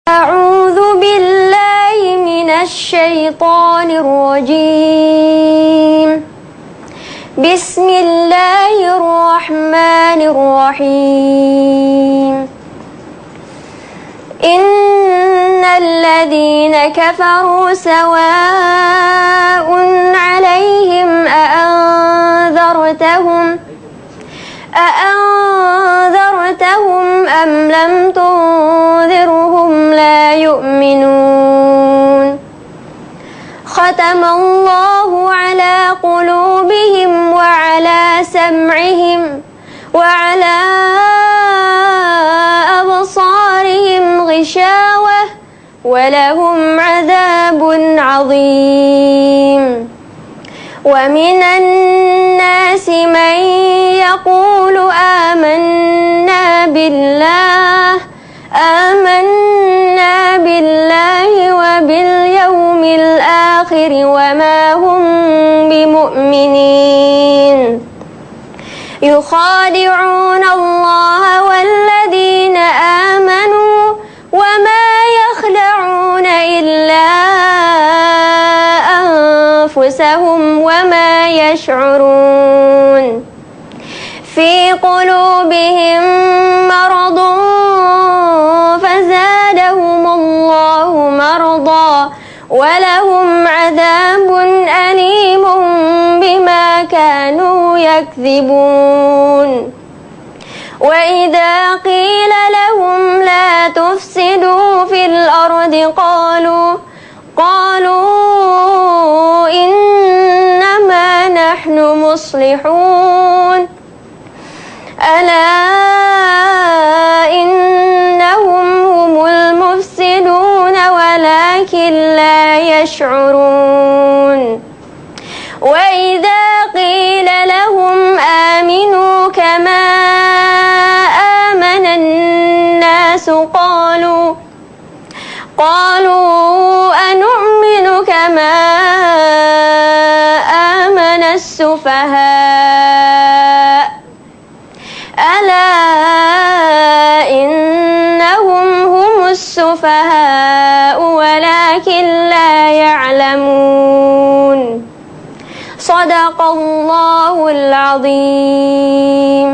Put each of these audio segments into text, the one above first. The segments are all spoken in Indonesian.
أعوذ بالله من الشيطان الرجيم بسم الله الرحمن الرحيم إن الذين كفروا سواء عليهم أأنذرتهم أم لم تنذرهم لا يؤمنون ختم الله على قلوبهم وعلى سمعهم وعلى أبصارهم غشاوة ولهم عذاب عظيم ومن الناس من يقول آمنا بالله وباليوم الآخر وما هم بمؤمنين يخادعون الله والذين آمنوا وما يخدعون إلا أنفسهم وما يشعرون في قلوبهم مرض فزادهم الله مرضا ولهم عذاب أليم بما كانوا يكذبون وإذا قيل لهم لا تفسدوا في الأرض قالوا إنما نحن مصلحون ألا إنهم هم المفسدون ولكن لا يشعرون وإذا قيل لهم آمنوا كما آمن الناس قالوا أنؤمن كما آمن السفهاء ألا إنهم هم السفهاء ولكن لا يعلمون صدق الله العظيم.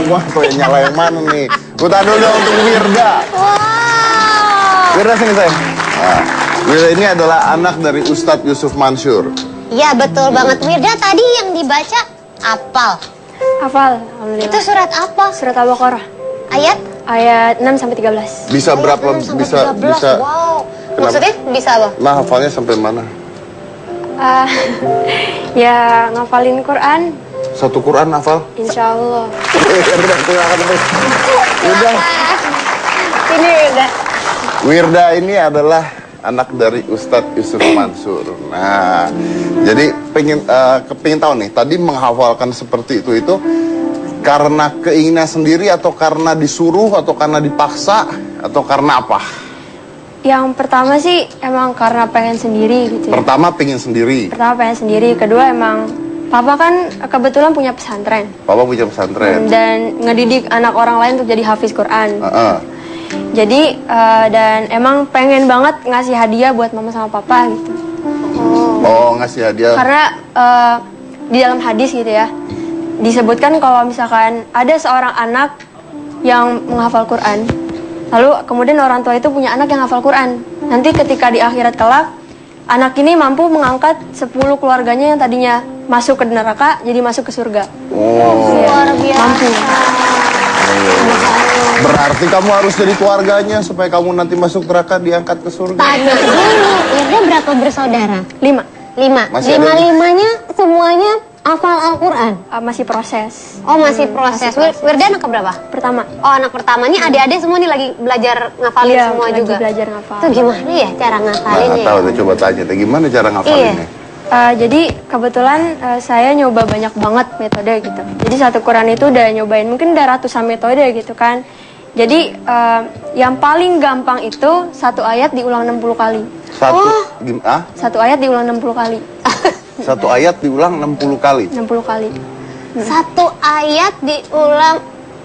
Tuh yang nyala yang mana nih? Putar dulu untuk Wirda. Wow. Wirda sini sayang. Nah, Wirda ini adalah anak dari Ustadz Yusuf Mansur. Iya betul banget. Wirda tadi yang dibaca hafal. Alhamdulillah. Itu surat apa? Surat Al-Baqarah. Ayat 6-13. Bisa ayat berapa? 6 sampai Bisa 13. bisa. Wow. Kenapa? Maksudnya bisa apa? Nah, hafalnya sampai mana? Ya ngafalin Quran. Satu Quran hafal? Insya Allah. Wirda. Ini Wirda. Wirda ini adalah anak dari Ustadz Yusuf Mansur. Nah, jadi kepingin tahu nih, tadi menghafalkan seperti itu karena keinginan sendiri atau karena disuruh atau karena dipaksa atau karena apa? Yang pertama sih emang karena pengen sendiri gitu ya. Pertama pengen sendiri. Kedua emang Papa kan kebetulan punya pesantren. Papa punya pesantren. Dan ngedidik anak orang lain untuk jadi hafiz Quran. Jadi dan emang pengen banget ngasih hadiah buat mama sama papa gitu. Oh, ngasih hadiah. Karena di dalam hadis gitu ya, disebutkan kalau misalkan ada seorang anak yang menghafal Quran, lalu kemudian orang tua itu punya anak yang hafal Quran. Nanti ketika di akhirat kelak, anak ini mampu mengangkat 10 keluarganya yang tadinya masuk ke neraka jadi masuk ke surga. Oh, luar biasa. Mampu. Berarti kamu harus jadi keluarganya supaya kamu nanti masuk neraka diangkat ke surga. Tanya dulu, Wirda berapa bersaudara? 5. 5. Masih ada 5-5-nya semuanya Hafal Al-Quran? Masih proses. Oh, masih proses. Wirda anak keberapa? Pertama. Oh, anak pertama. Ini adik-adik semua nih lagi belajar ngafalin Iya, semua lagi juga. belajar ngafal. Itu gimana ya cara ngafalinnya? Nah, tahu deh, coba tanya deh, gimana cara ngafalinnya? Jadi kebetulan saya nyoba banyak banget metode gitu. Jadi satu Quran itu udah nyobain mungkin udah ratusan metode gitu kan. Jadi yang paling gampang itu satu ayat diulang 60 kali. Satu ayat diulang 60 kali. Satu ayat diulang 60 kali. 60 kali. Satu ayat diulang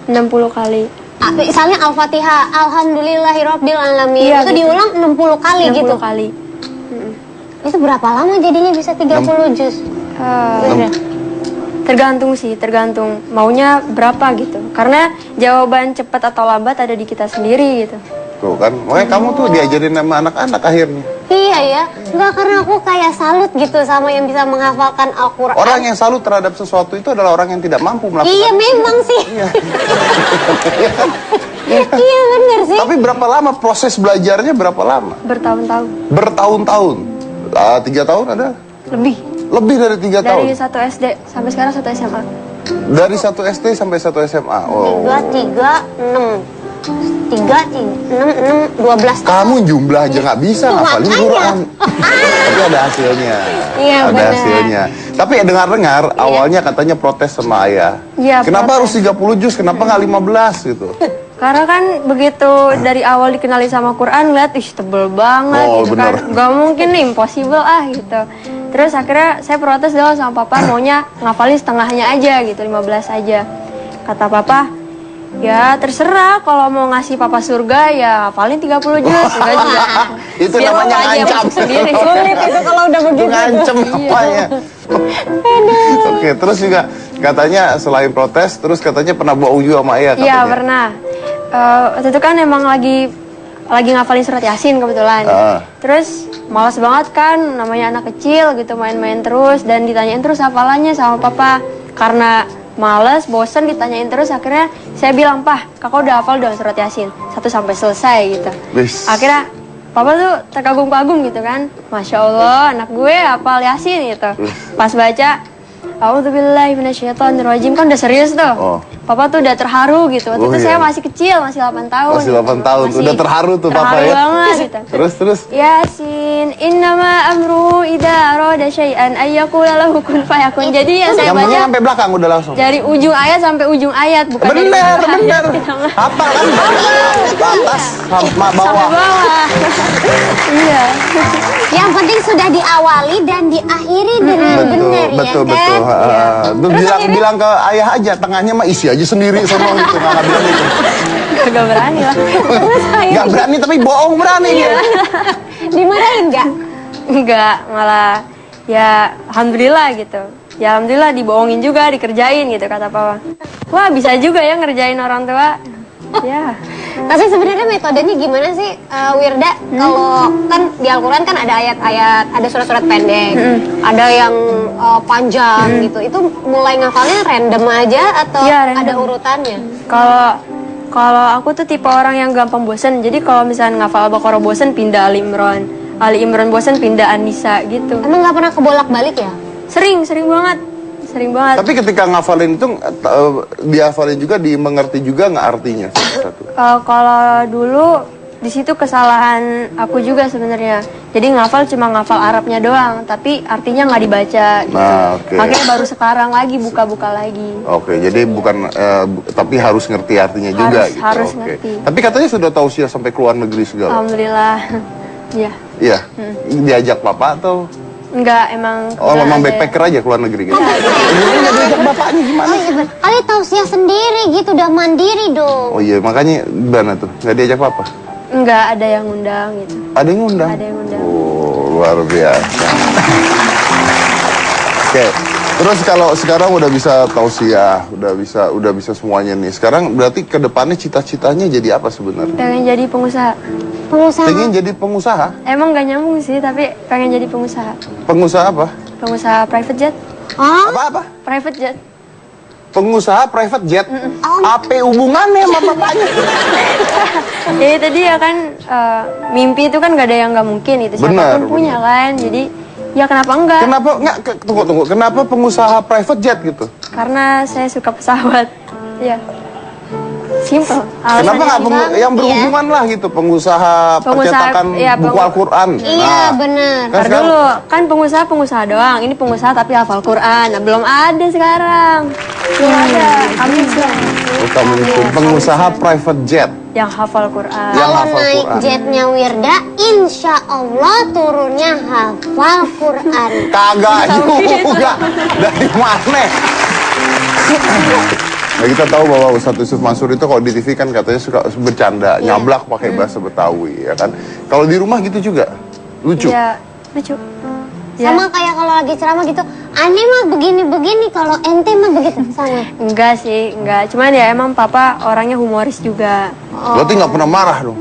60 kali. misalnya Al-Fatihah, Alhamdulillahirabbil alamin. Iya, itu gitu. diulang 60 kali 60 gitu. kali. Itu berapa lama jadinya bisa 30 juz? Wirda? Tergantung sih, tergantung maunya berapa gitu. Karena jawaban cepat atau lambat ada di kita sendiri gitu. Tuh kan, makanya kamu tuh diajarin sama anak-anak akhirnya. Iya ya, enggak, karena aku kayak salut gitu sama yang bisa menghafalkan Al-Quran. Orang yang salut terhadap sesuatu itu adalah orang yang tidak mampu melakukan. Iya memang sih. Iya bener sih. Tapi berapa lama proses belajarnya, berapa lama? Bertahun-tahun. Bertahun-tahun. 3 tahun ada? Lebih. Lebih dari 3 tahun. Dari 1 SD sampai sekarang 1 SMA. Dari 1 SD sampai 1 SMA. Oh. 12 tahun. Kamu jumlah aja nggak bisa Tuh, ngafalin makanya. Quran. Tapi ada hasilnya. Iya, Ada benar. hasilnya. Tapi ya dengar-dengar awalnya katanya protes sama ayah. Iya, Kenapa protes. harus 30 juz? Kenapa nggak 15 gitu? Karena kan begitu dari awal dikenali sama Quran, lihat ih tebel banget Oh, gitu bener. kan. Gak mungkin nih, impossible gitu. Terus akhirnya saya protes dong sama papa, maunya ngafalin setengahnya aja gitu, 15 aja. Kata papa, ya terserah kalau mau ngasih papa surga ya hafalin 30 juz. Enggak juga. Itu Biar namanya papa aja yang ngancam. sendiri. Sulit itu kalau udah Itu begitu. ngancem apanya? Oke, terus juga katanya selain protes, terus katanya pernah bohong juga sama ayah katanya. Iya pernah. Waktu itu kan emang lagi ngafalin surat Yasin kebetulan. Terus malas banget kan, namanya anak kecil gitu main-main terus dan ditanyain terus hafalannya sama papa. Karena males, bosen ditanyain terus, akhirnya saya bilang, "Pah, kakak udah hafal dong surat Yasin 1 sampai selesai gitu." Wis. Akhirnya papa tuh terkagum-kagum gitu kan. Masya Allah, anak gue hafal Yasin gitu. Pas baca A'udzubillahi minasyaitonirrajim kan udah serius tuh. Oh. Papa tuh udah terharu gitu. Waktu Oh, itu iya. saya masih kecil, masih 8 tahun. Masih 8 tahun, udah terharu tuh papa ya. Terharu banget gitu. Terus. Yasin, innama amru idza arada syai'an ayyaqula lahu kun fayakun. Jadi ya saya Nyambungnya baca sampai belakang udah langsung. dari ujung ayat sampai ujung ayat, bukan dari Bener. ujung ayat. Apa kan? Atas sama bawah. Sampai bawah. Iya. Yang penting sudah diawali dan diakhiri dengan benar ya Betul. kan? Tuh bilang ke ayah aja, tengahnya mah isi aja sendiri sono gitu, nggak bilang itu. Gak berani lah. Nggak berani tapi bohong berani Iya. gitu. Dimarahin nggak? Enggak, malah ya alhamdulillah gitu. Ya alhamdulillah dibohongin juga, dikerjain gitu kata papa. Wah bisa juga ya ngerjain orang tua. Ya. Tapi sebenarnya metodenya gimana sih, Wirda? Kalau kan di Al-Quran kan ada ayat-ayat, ada surat-surat pendek, ada yang panjang gitu. Itu mulai ngafalnya random aja atau Iya, random. ada urutannya? Kalau aku tuh tipe orang yang gampang bosen. Jadi kalau misalnya ngafal Al-Baqarah bosen pindah Ali Imran. Ali Imran bosen pindah An-Nisa gitu. Emang nggak pernah kebolak-balik ya? Sering banget. Sering banget. Tapi ketika ngafalin itu dihafalin juga, dimengerti juga nggak artinya satu. Kalau dulu di situ kesalahan aku juga sebenarnya. Jadi ngafal cuma ngafal Arabnya doang, tapi artinya nggak dibaca. Gitu. Nah, oke. Makanya baru sekarang lagi buka-buka lagi. Oke, jadi bukan tapi harus ngerti artinya juga gitu. Harus Oke. ngerti. Tapi katanya sudah tausiah sampai ke luar negeri segala. Alhamdulillah. Iya. Iya. Diajak papa atau Enggak, emang. oh kebetulan memang ada- backpacker aja ke luar negeri gitu. Ini nggak diajak bapaknya gimana? Oh iya bener. Kali tausiah sendiri gitu, udah mandiri dong. Oh iya, makanya gimana tuh? Nggak diajak papa? Enggak, ada yang ngundang gitu. Ada yang ngundang? Ada yang ngundang. Oh, luar biasa. Oke. Terus kalau sekarang udah bisa tausiah, udah bisa semuanya nih. Sekarang berarti ke depannya cita-citanya jadi apa sebenarnya? Pengen jadi pengusaha. Pengusaha. Pengen jadi pengusaha? Emang gak nyambung sih, tapi pengen jadi pengusaha. Pengusaha apa? Pengusaha private jet. Oh, Apa? Private jet. Pengusaha private jet. Apa hubungannya sama bapaknya? Jadi tadi ya kan mimpi itu kan gak ada yang gak mungkin gitu. Benar, Siapapun punya kan. Jadi Ya kenapa enggak? Kenapa nggak? Tunggu. Kenapa pengusaha private jet gitu? Karena saya suka pesawat. Ya. Simple. Kenapa nggak yang berhubungan lah gitu, pengusaha percetakan buku Al-Quran? Iya, benar. Kan Ntar dulu, kan pengusaha doang. Ini pengusaha tapi hafal Quran. Nah, belum ada sekarang. Belum ada. Kami pengusaha private jet yang hafal Quran. Yang Kalau hafal naik Quran. jetnya Wirda, insya Allah turunnya hafal Quran. Kagak juga. Dari mana? Nah, kita tahu bahwa Ustadz Yusuf Mansur itu kalau di TV kan katanya suka bercanda, nyablak pakai bahasa Betawi, ya kan? Kalau di rumah gitu juga, lucu. Ya, lucu. Ya. Sama kayak kalau lagi ceramah gitu, aneh mah begini-begini, kalau ente mah begitu, sama. Enggak sih, enggak. Cuman ya emang papa orangnya humoris juga. Berarti nggak pernah marah dong?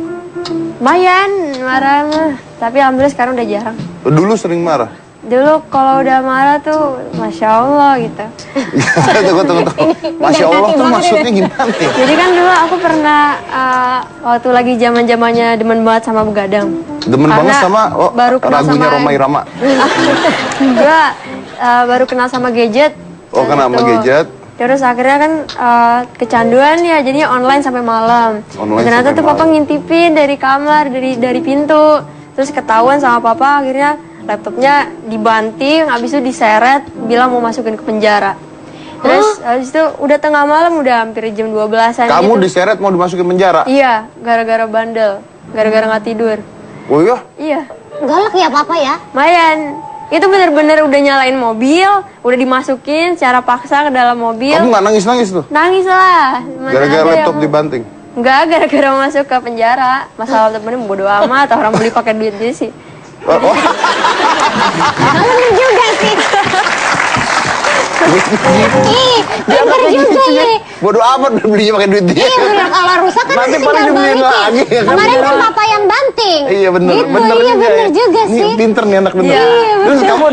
Lumayan marah mah. Tapi alhamdulillah sekarang udah jarang. Dulu sering marah. Dulu kalau udah marah tuh, Masya Allah gitu. Tunggu. Masya Allah tuh maksudnya gimana nih? Jadi kan dulu aku pernah waktu lagi zaman-zamannya demen banget sama begadang. Demen banget Karena sama baru kenal lagunya sama- Roma Irama. Enggak, baru kenal sama gadget. Oh, kenal sama Gitu. gadget. Terus akhirnya kan kecanduan ya, jadinya online sampai malam. Online Ternyata sampai tuh papa malam. ngintipin dari kamar, dari pintu. Terus ketahuan sama papa, akhirnya laptopnya dibanting, habis itu diseret, bilang mau masukin ke penjara. Terus habis itu udah tengah malam, udah hampir jam 12-an Kamu gitu. diseret mau dimasukin penjara? Iya, gara-gara bandel, gara-gara nggak tidur. Oh iya? Iya, Galak ya papa ya? lumayan. Itu bener-bener udah nyalain mobil, udah dimasukin secara paksa ke dalam mobil. Kamu nggak nangis-nangis tuh? Nangis lah. Mana Gara-gara ada laptop yang- dibanting? Enggak, gara-gara masuk ke penjara. Masalah laptopnya bodo amat, orang beli pakai duit dia sih. Oh, Bener juga sih. Ih, bener juga nih. bodo amat belinya pakai duit dia. Iya bener, kalau rusak kan Nanti nanti paling tinggal dibeliin balikin. lagi, ya kan? Kemarin kan papa yang banting. Iya bener, Gitu, bener iya juga bener ya. juga Ini sih. pinter nih anak bener. Iya, Terus kamu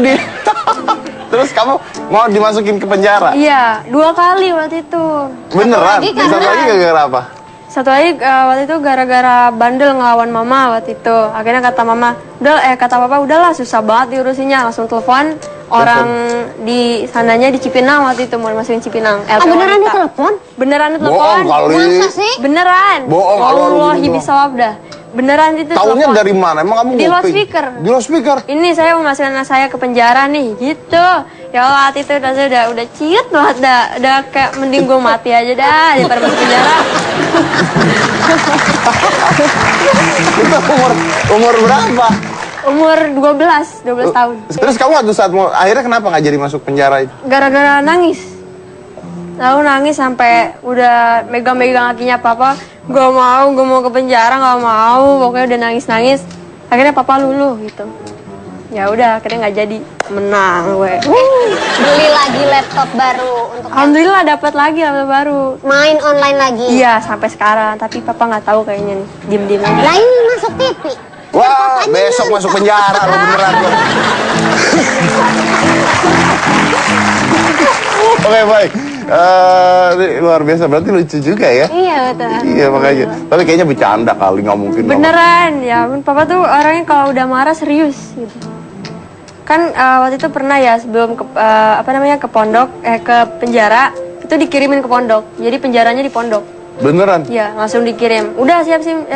terus kamu mau dimasukin ke penjara? Iya, 2 kali waktu itu. Beneran? lagi Satu karena- lagi gara-gara apa? Satu lagi waktu itu gara-gara bandel ngelawan mama waktu itu. Akhirnya kata mama, kata papa udahlah susah banget diurusinnya. Langsung telepon orang di sananya di Cipinang waktu itu mau dimasukin Cipinang. Ah beneran ditelepon? Beneran Bohong ditelepon. kali. Masa sih? Beneran. Bohong, Wallahi bohong. bisawab dah. Beneran itu Tahunya telepon. dari mana? Emang kamu Di nguping? loudspeaker. Di loudspeaker? Ini saya mau masukin anak saya ke penjara nih, gitu. Ya Allah, hati itu udah ciut banget dah. Udah kayak mending gue mati aja dah daripada masuk penjara. Itu umur berapa? Umur 12 tahun. Terus kamu waktu saat mau akhirnya kenapa nggak jadi masuk penjara itu? Gara-gara nangis. Lalu nangis sampai udah megang-megang kakinya papa. Gue mau ke penjara, nggak mau. Pokoknya udah nangis-nangis. Akhirnya papa luluh gitu. Ya udah, akhirnya nggak jadi. Menang gue. Beli lagi laptop baru untuk Alhamdulillah dapat lagi laptop baru. main online lagi. Iya sampai sekarang, tapi papa nggak tahu kayaknya nih, diem aja. Lah ini masuk TV. Wah, besok masuk penjara lo beneran lo. Oke baik. Ini luar biasa, berarti lucu juga ya? Iya betul. Iya makanya. Tapi kayaknya bercanda kali, nggak mungkin. Beneran, ya ampun, papa tuh orangnya kalau udah marah serius gitu. Kan waktu itu pernah ya sebelum ke ke pondok, ke penjara itu dikirimin ke pondok. Jadi penjaranya di pondok. Beneran? Ya langsung dikirim. Udah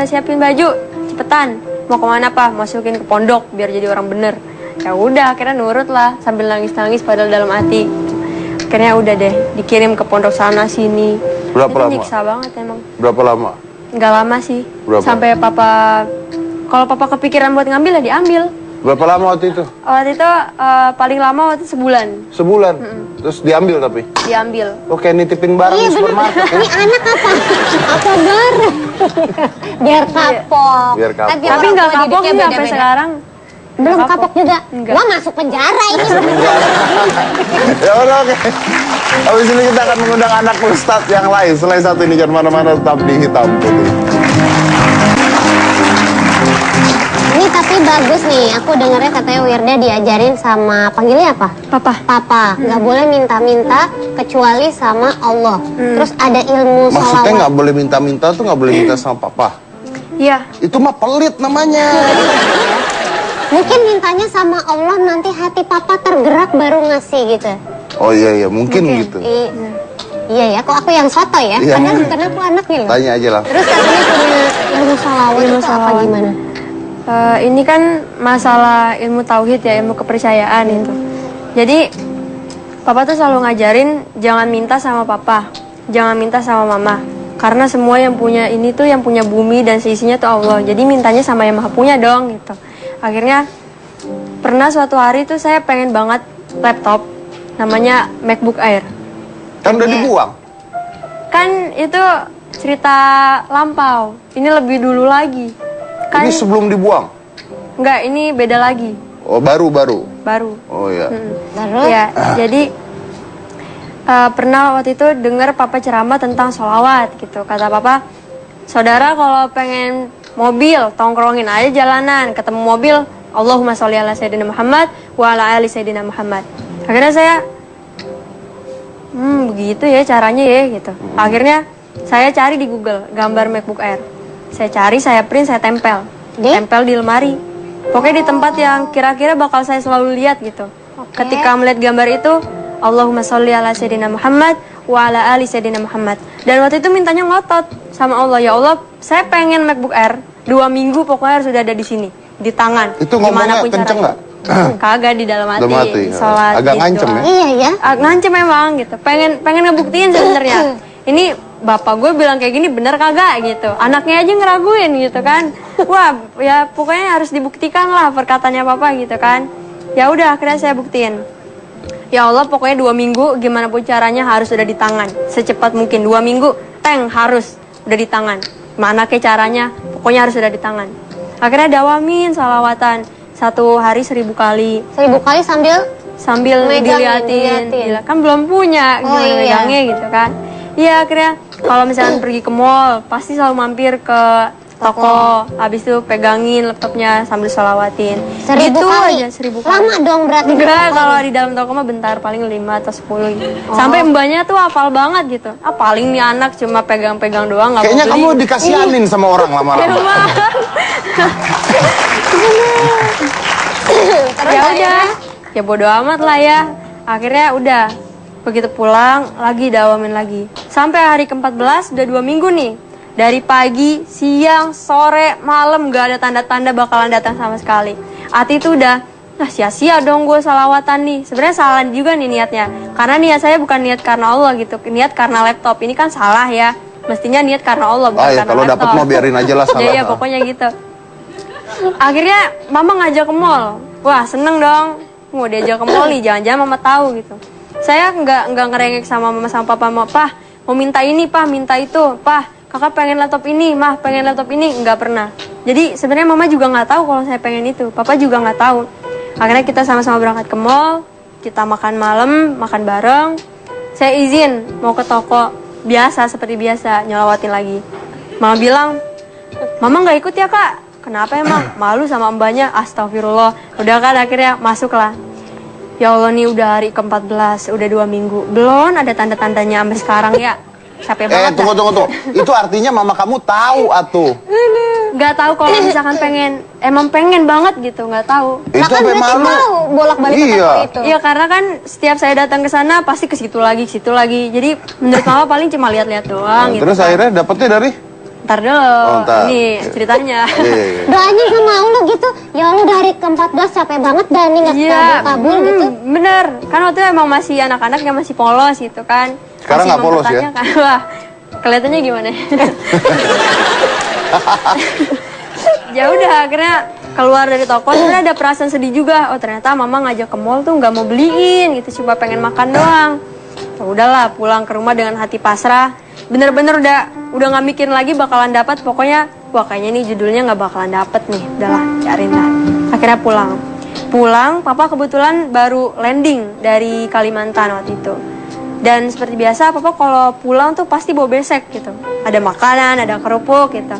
siapin baju, cepetan. Mau kemana pak? Masukin ke pondok biar jadi orang bener. Ya udah, akhirnya nurut lah sambil nangis padahal dalam hati. Akhirnya udah deh dikirim ke pondok sana sini. Berapa Itu lama? nyiksa banget emang. Berapa lama? Nggak lama sih. Berapa? Sampai kalau papa kepikiran buat ngambil ya diambil. Berapa lama waktu itu? Waktu itu paling lama waktu sebulan Sebulan? Terus diambil tapi? diambil. Oh kayak nitipin barang Iya di bener. supermarket ya? Ini anak apa? Apa baru? Biar kapok. Biar kapok. Kan tiap Tapi orang nggak tua kapok didiknya sih sampai beda-beda. sekarang. Belum Nggak kapok juga. Enggak. Gua masuk penjara ini. Ya udah oke. Habis ini kita akan mengundang anak ustadz yang lain. Selain satu ini jangan mana-mana, tetap di Hitam Putih. Ini tapi bagus nih. Aku dengarnya katanya Wirda diajarin sama panggilnya apa? Papa. Papa. Nggak boleh minta-minta kecuali sama Allah. Terus ada ilmu Maksudnya sholawat. nggak boleh minta-minta tuh nggak boleh minta sama papa. Iya. Itu mah pelit namanya. Mungkin mintanya sama Allah nanti hati papa tergerak baru ngasih gitu. Oh iya mungkin gitu. Iya ya, kok aku yang soto ya? Iya. Padahal bukan aku anaknya loh. Tanya aja lah. Terus katanya punya ilmu salawat Ilmu itu apa salawat. gimana? Ini kan masalah ilmu tauhid ya, ilmu kepercayaan itu. Jadi papa tuh selalu ngajarin jangan minta sama papa, jangan minta sama mama. Karena semua yang punya ini tuh yang punya bumi dan seisinya tuh Allah. Jadi mintanya sama yang maha punya dong gitu. Akhirnya pernah suatu hari tuh saya pengen banget laptop namanya MacBook Air. Kan udah dibuang. Kan itu cerita lampau. Ini lebih dulu lagi. Kan Ini sebelum dibuang. enggak, ini beda lagi. Oh baru. Baru. Oh iya. Terus? Ya, jadi pernah waktu itu dengar papa ceramah tentang sholawat gitu. Kata papa, saudara kalau pengen mobil, tongkrongin aja jalanan. Ketemu mobil, Allahumma sholli ala Sayyidina Muhammad wa ala ali Sayyidina Muhammad. Akhirnya saya, begitu ya caranya ya gitu. Akhirnya saya cari di Google gambar MacBook Air. Saya cari, saya print, saya tempel. Tempel di lemari. Pokoknya di tempat yang kira-kira bakal saya selalu lihat gitu. Ketika melihat gambar itu, Allahumma sholli ala Sayyidina Muhammad wa ala ali Sayyidina Muhammad. Dan waktu itu mintanya ngotot sama Allah, ya Allah, saya pengen MacBook Air 2 minggu pokoknya harus sudah ada di sini, di tangan. Itu ngomongnya dimanapun kenceng caranya. Kagak, di dalam hati. Dalam hati. Sholat, Agak gitu ngancem doang. ya? Iya ya. Ngancem emang gitu. Pengen ngebuktiin sebenarnya. Ini bapak gue bilang kayak gini bener kagak gitu. Anaknya aja ngeraguin gitu kan. Wah, ya pokoknya harus dibuktikan lah perkataannya papa gitu kan. Ya udah akhirnya saya buktiin. Ya Allah, pokoknya 2 minggu gimana pun caranya harus udah di tangan. Secepat mungkin 2 minggu, harus udah di tangan. Mana ke caranya, pokoknya harus udah di tangan. Akhirnya dawamin salawatan 1 hari 1000 kali. 1000 kali Sambil diliatin. Gila, kan belum punya Oh, gimana iya. megangnya gitu kan. Iya, akhirnya kalau misalkan pergi ke mall pasti selalu mampir ke toko. Habis itu pegangin laptopnya sambil salawatin. 1000 Gitu kali. aja 1000 kali. Lama dong berarti. Enggak, kalau di dalam toko mah bentar, paling 5 atau 10 gitu. Sampai mbaknya tuh hafal banget gitu. Paling nih anak cuma pegang-pegang doang, nggak Kayaknya mau kamu beli. dikasihanin sama orang lama-lama. Ya udah, ya bodo amat lah ya. Akhirnya udah, begitu pulang lagi dawamin lagi. Sampai hari ke-14 udah 2 minggu nih. Dari pagi, siang, sore, malam gak ada tanda-tanda bakalan datang sama sekali. Hati itu udah, nah sia-sia dong gue salawatan nih. Sebenarnya salah juga nih niatnya. Karena niat saya bukan niat karena Allah gitu, niat karena laptop. Ini kan salah ya. Mestinya niat karena Allah bukan Ya, karena kalau laptop. dapat mau biarin aja lah salah. Iya, pokoknya gitu. Akhirnya mama ngajak ke mall. Wah, seneng dong. Mau diajak ke mall nih, jangan-jangan mama tahu gitu. Saya nggak ngerengek sama mama sama papa, "Pah, mau minta ini, Pah, minta itu. Pah, kakak pengen laptop ini, Mah, pengen laptop ini." Nggak pernah. Jadi sebenarnya mama juga nggak tahu kalau saya pengen itu. Papa juga nggak tahu. Akhirnya kita sama-sama berangkat ke mall, kita makan malam, makan bareng. Saya izin mau ke toko, biasa seperti biasa, nyolawatin lagi. Mama bilang, "Mama nggak ikut ya, Kak?" Kenapa emang? Malu sama mbaknya. Astagfirullah. Udah kan akhirnya masuklah. Ya Allah, nih udah hari ke-14, udah 2 minggu. Belum ada tanda-tandanya sampai sekarang ya. Capek banget. Tunggu. Itu artinya mama kamu tahu atuh. Gak tahu kalau misalkan emang pengen banget gitu, nggak tahu. Itu kan sampai berarti malu. tahu bolak-balik ke Iya. toko itu. Iya, karena kan setiap saya datang ke sana pasti ke situ lagi. Jadi menurut mama paling cuma lihat-lihat doang gitu. Terus akhirnya dapetnya dari? Ntar dulu, ntar. ini ceritanya. Iya. Doanya gak mau lu gitu. Ya Allah udah hari ke-14 capek banget dan nih gak Iya, kabul gitu. bener. Kan waktu itu emang masih anak-anak yang masih polos gitu kan. Sekarang Masih nggak polos ya? mempertanyakan. Wah, kelihatannya gimana? Ya udah, akhirnya keluar dari toko, sebenarnya ada perasaan sedih juga. Oh ternyata mama ngajak ke mall tuh nggak mau beliin gitu, cuma pengen makan doang. Ya udahlah, pulang ke rumah dengan hati pasrah. Bener-bener udah nggak mikir lagi bakalan dapat. Pokoknya, wah kayaknya nih judulnya nggak bakalan dapet nih. Udahlah, cariin lah. Akhirnya pulang, papa kebetulan baru landing dari Kalimantan waktu itu. Dan seperti biasa, papa kalau pulang tuh pasti bawa besek gitu. Ada makanan, ada kerupuk gitu.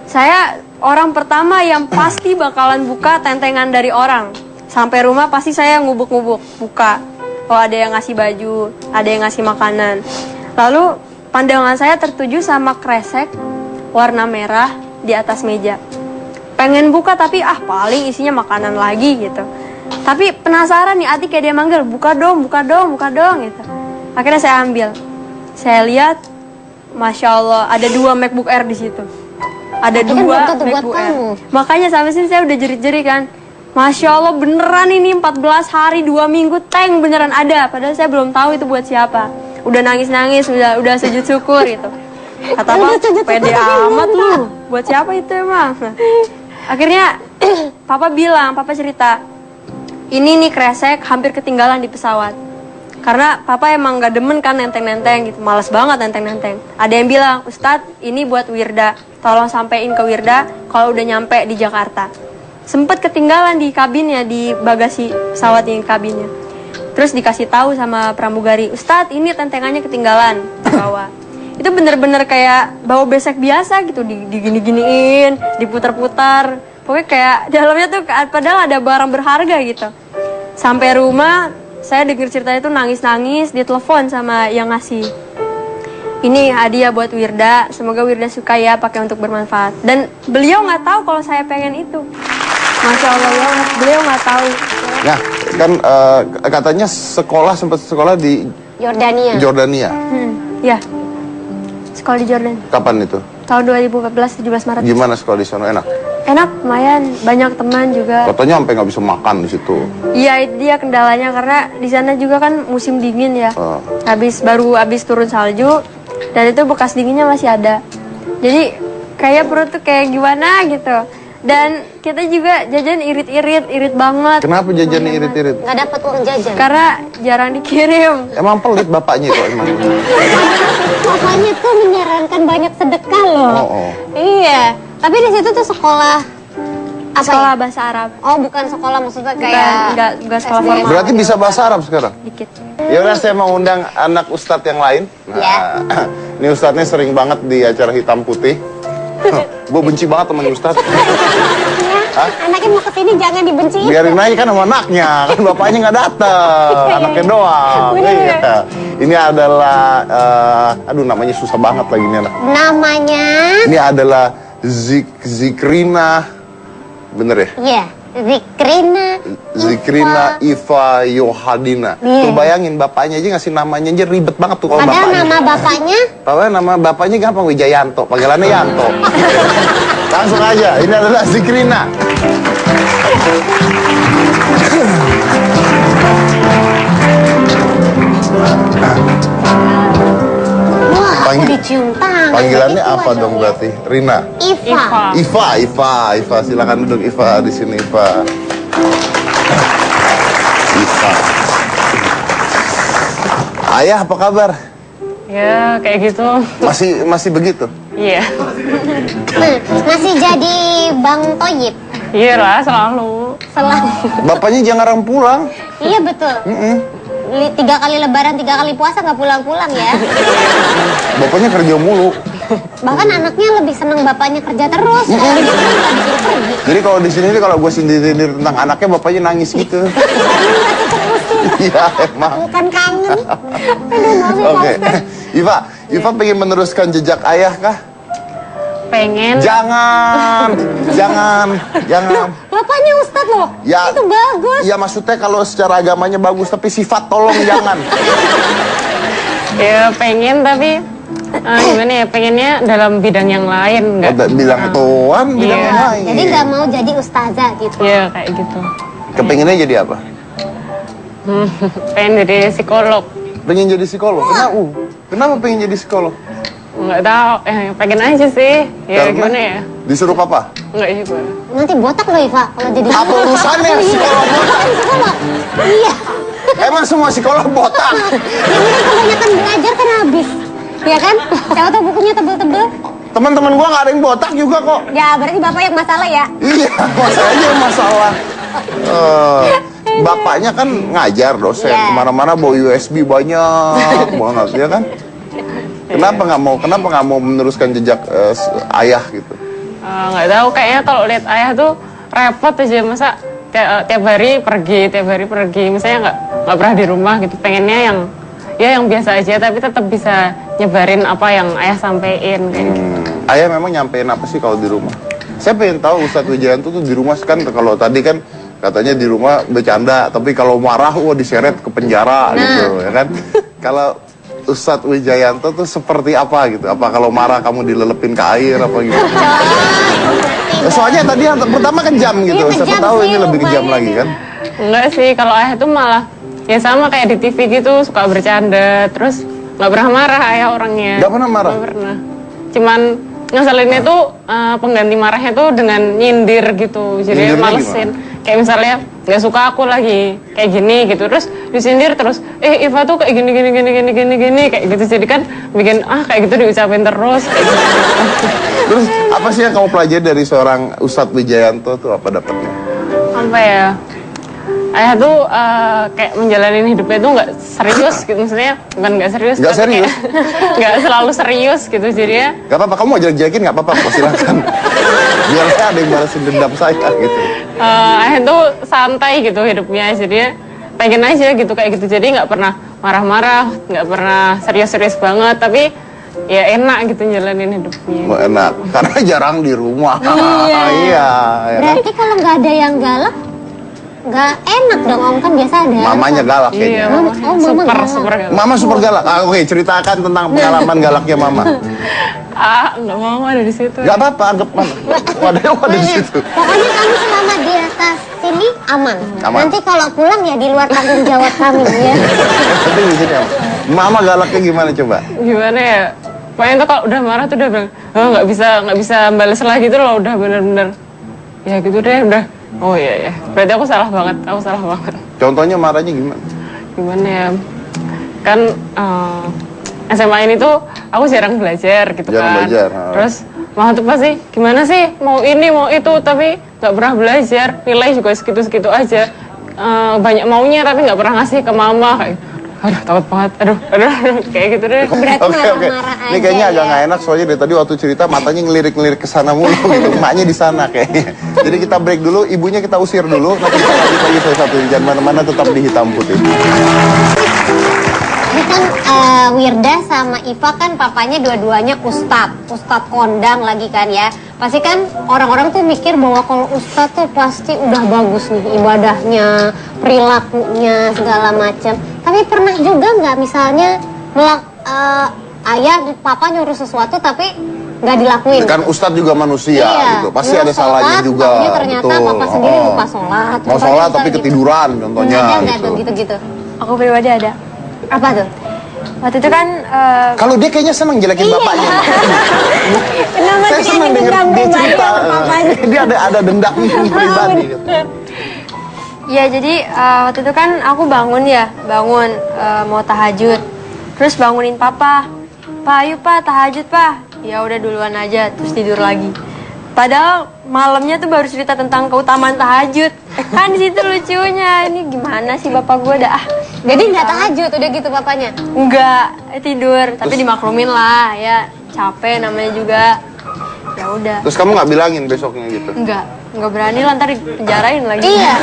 Saya orang pertama yang pasti bakalan buka tentengan dari orang. Sampai rumah pasti saya ngubuk-ngubuk, buka. Oh ada yang ngasih baju, ada yang ngasih makanan. Lalu pandangan saya tertuju sama kresek warna merah di atas meja. pengen buka tapi paling isinya makanan lagi gitu. Tapi penasaran nih, Ati kayak dia manggil, buka dong gitu. Akhirnya saya ambil, saya lihat, Masya Allah ada 2 MacBook Air di situ. Ada 2 MacBook Air. Makanya sampai sini saya udah jerit-jerit kan. Masya Allah beneran ini 14 hari 2 minggu tank beneran ada. Padahal saya belum tahu itu buat siapa. Udah nangis-nangis, udah sujud syukur gitu. Kata Papa, pede amat lu. Buat siapa itu emang? Nah, akhirnya Papa cerita, ini nih kresek hampir ketinggalan di pesawat. Karena Papa emang gak demen kan nenteng-nenteng gitu, males banget nenteng-nenteng. Ada yang bilang, Ustadz ini buat Wirda, tolong sampein ke Wirda kalau udah nyampe di Jakarta. Sempet ketinggalan di kabinnya, di bagasi pesawat yang kabinnya. Terus dikasih tahu sama pramugari, Ustadz ini tentengannya ketinggalan di bawah. Itu bener-bener kayak bawa besek biasa gitu, digini-giniin, diputar-putar. Pokoknya kayak dalamnya tuh padahal ada barang berharga gitu. Sampai rumah, saya dengar ceritanya tuh nangis-nangis, ditelepon sama yang ngasih. Ini hadiah buat Wirda, semoga Wirda suka ya, pakai untuk bermanfaat. Dan beliau nggak tahu kalau saya pengen itu. Masya Allah banget, beliau nggak tahu. Nah, kan katanya sempat sekolah di Jordania. Ya, sekolah di Jordan. Kapan itu? Tahun 2014, 17 Maret. Gimana sekolah di sana? Enak? Enak, lumayan, banyak teman juga. Katanya sampai nggak bisa makan di situ. Iya, itu dia kendalanya karena di sana juga kan musim dingin ya. Baru habis turun salju dan itu bekas dinginnya masih ada. Jadi kayak perut tuh kayak gimana gitu. Dan kita juga jajan irit banget. Kenapa jajannya irit-irit? Nggak dapat uang jajan. Karena jarang dikirim. Emang pelit bapaknya kok emang. Bapaknya tuh menyarankan banyak sedekah loh. Oh. Iya. Tapi di situ tuh sekolah apa Sekolah ya? bahasa Arab. Oh, bukan sekolah maksudnya kayak Enggak sekolah SD. formal. Berarti bisa bahasa Arab sekarang? Dikit. Ya udah, saya mau undang anak ustadz yang lain. Ya. Ini ustadznya sering banget di acara hitam putih. Gue benci banget sama ustadz. Anaknya mau kesini jangan dibenci. Biarin aja kan sama anaknya, kan bapaknya nggak datang, anaknya doang. Iya. Ini adalah, namanya susah banget lagi nih anak. Namanya? Ini adalah Zikrina, bener ya? Iya, Zikrina Iva Yohadina. Tuh bayangin bapaknya aja ngasih namanya aja ribet banget tuh kalau Padahal bapaknya. nama bapaknya? Padahal nama bapaknya gampang, Wijayanto, panggilannya Yanto. Langsung aja, ini adalah Zikrina. Wah, aku dicium tangan. Panggilannya Itu apa aja dong ya. berarti? Rina. Iva, silakan duduk Iva di sini Iva. Iva. Ayah apa kabar? Ya, kayak gitu. Masih begitu? Iya. Masih jadi Bang Toyib? Iya lah, selalu. Selalu. Bapaknya jarang pulang. Iya betul. 3 kali lebaran, 3 kali puasa nggak pulang-pulang ya. Bapaknya kerja mulu. Bahkan anaknya lebih seneng bapaknya kerja terus. Kalau dia nggak disuruh pergi. Jadi kalau di sini kalau gue sindir-sindir tentang anaknya, bapaknya nangis gitu. Iya emang. Bukan kangen. Aduh, maaf ya, Oke. Pak Ustadz. Iva pengen meneruskan jejak ayah kah? Pengen. Jangan. Bapaknya Ustadz loh. Ya, Itu bagus. ya maksudnya kalau secara agamanya bagus, tapi sifat tolong jangan. Ya, pengen tapi gimana ya? Pengennya dalam bidang yang lain, enggak? Bilang tuan, bilang Iya. yang lain. Jadi nggak mau jadi ustazah gitu. Iya, kayak gitu. Kepengennya jadi apa? Pengen jadi psikolog. Pengen jadi psikolog. Kenapa pengen jadi psikolog? Enggak tahu, pengen aja sih. Ya gimana ya? Disuruh papa? Enggak juga. Nanti botak loh Iva kalau jadi Apa urusannya psikolog botak? psikolog. Iya. Emang semua psikolog botak? Ini kan kebanyakan belajar kan habis. Ya kan? Siapa tahu bukunya tebel-tebel. Teman-teman gua nggak ada yang botak juga kok. Ya berarti bapak yang masalah ya. Iya, masalahnya masalah. Bapaknya kan ngajar dosen, Iya. kemana-mana bawa USB banyak banget, ya kan? Kenapa nggak mau meneruskan jejak ayah gitu? Nggak tahu, kayaknya kalau lihat ayah tuh repot aja, masa tiap hari pergi, misalnya nggak pernah di rumah gitu. Pengennya yang biasa aja, tapi tetap bisa nyebarin apa yang ayah sampein kayak gitu. Ayah memang nyampein apa sih kalau di rumah? Saya pengen tahu Ustadz Wijayanto tuh di rumah kan, kalau tadi kan katanya di rumah bercanda, tapi kalau marah diseret ke penjara gitu ya kan. Kalau Ustadz Wijayanto tuh seperti apa gitu? Apa kalau marah kamu dilelepin ke air apa gitu? Soalnya tadi yang pertama kejam gitu. Iya, Siapa kejam tahu sih, ini lebih kejam lumayan lagi ya. kan? Enggak sih, kalau ayah tuh malah ya sama kayak di TV gitu, suka bercanda, terus nggak pernah marah ayah orangnya. Nggak pernah marah? Nggak pernah. Cuman ngeselinnya tuh pengganti marahnya tuh dengan nyindir gitu, jadi Nyindirnya malesin. Kayak misalnya nggak suka aku lagi kayak gini gitu, terus disindir terus, Iva tuh kayak gini kayak gitu, jadi kan bikin kayak gitu diucapin terus kayak gitu. Terus apa sih yang kamu pelajari dari seorang Ustadz Wijayanto tuh, apa dapatnya? Apa ya? Ayah tuh kayak menjalani hidupnya tuh nggak serius gitu, maksudnya bukan nggak serius, Nggak tapi serius? kayak nggak selalu serius gitu, jadi ya Gak apa-apa, kamu mau jelek-jelekin gak apa-apa, kok silakan. Biar saya ada yang balasin dendam saya gitu. ayah tuh santai gitu hidupnya, jadi ya pengen aja gitu kayak gitu, jadi nggak pernah marah-marah, nggak pernah serius-serius banget, tapi ya enak gitu jalanin hidupnya. Mau enak, karena jarang di rumah. Iya. Iya, ya kan? Berarti kalau nggak ada yang galak, nggak enak dong Om, kan biasa ada. Mamanya galak Iya, kayaknya. mama Mama galak. super galak. Mama super galak. Oke, ceritakan tentang pengalaman galaknya Mama. Nggak mau ada di situ. Gak apa-apa, anggap mana. Ada di situ. Pokoknya kami selama di atas sini aman. Aman. Nanti kalau pulang ya di luar tanggung jawab kami ya. Tapi di sini apa? Mama galaknya gimana coba? Gimana ya? Pokoknya tuh kalau udah marah tuh udah bilang, nggak bisa balas lagi tuh loh, udah bener-bener ya gitu deh, udah. Oh iya ya, berarti aku salah banget. Contohnya marahnya gimana? Gimana ya? Kan SMA ini tuh aku jarang belajar gitu Jarang kan. belajar, Terus mama tuh pasti gimana sih mau ini mau itu tapi nggak pernah belajar, nilai juga segitu-segitu aja. Banyak maunya tapi nggak pernah ngasih ke mama kayak. Aduh takut banget, aduh kayak gitu deh. Berarti Oke. marah-marah Ini aja kayaknya agak ya. nggak enak soalnya dari tadi waktu cerita matanya ngelirik-ngelirik ke sana mulu gitu. Emaknya di sana kayaknya. Jadi kita break dulu, ibunya kita usir dulu. Nanti kita lanjut lagi satu jangan mana-mana, tetap di Hitam Putih. Ini kan Wirda sama Iva kan papanya dua-duanya Ustadz kondang lagi kan ya. Pasti kan orang-orang tuh mikir bahwa kalau Ustadz tuh pasti udah bagus nih ibadahnya, perilakunya segala macam. Tapi pernah juga nggak misalnya ayah papa nyuruh sesuatu tapi nggak dilakuin? Kan Ustadz juga manusia gitu. Pasti Mau ada salahnya sholat, juga. taunya ternyata Betul. papa sendiri lupa sholat. Mau Contohnya sholat tapi misalnya gitu. ketiduran contohnya. Ada nggak Gitu. tuh gitu-gitu? Aku pribadi ada. Apa tuh? Waktu itu kan Kalau dia kayaknya seneng jelekin bapaknya. Kenapa Saya sih senang yang denger dendam dia pribadi cerita. sama papanya? Dia ada dendam pribadi. Gitu. ya jadi waktu itu kan aku bangun mau tahajud. Terus bangunin papa. Pak, ayo pak tahajud pak. Ya udah duluan aja, terus tidur lagi. Padahal malamnya tuh baru cerita tentang keutamaan tahajud. Kan di situ lucunya. Ini gimana sih bapak gue dah. Jadi nggak tahajud udah gitu papanya? Enggak, tidur. Tapi dimaklumin lah, ya capek namanya juga. Ya udah. Terus kamu nggak bilangin besoknya gitu? Enggak berani lah, ntar dipenjarain lagi. Iya.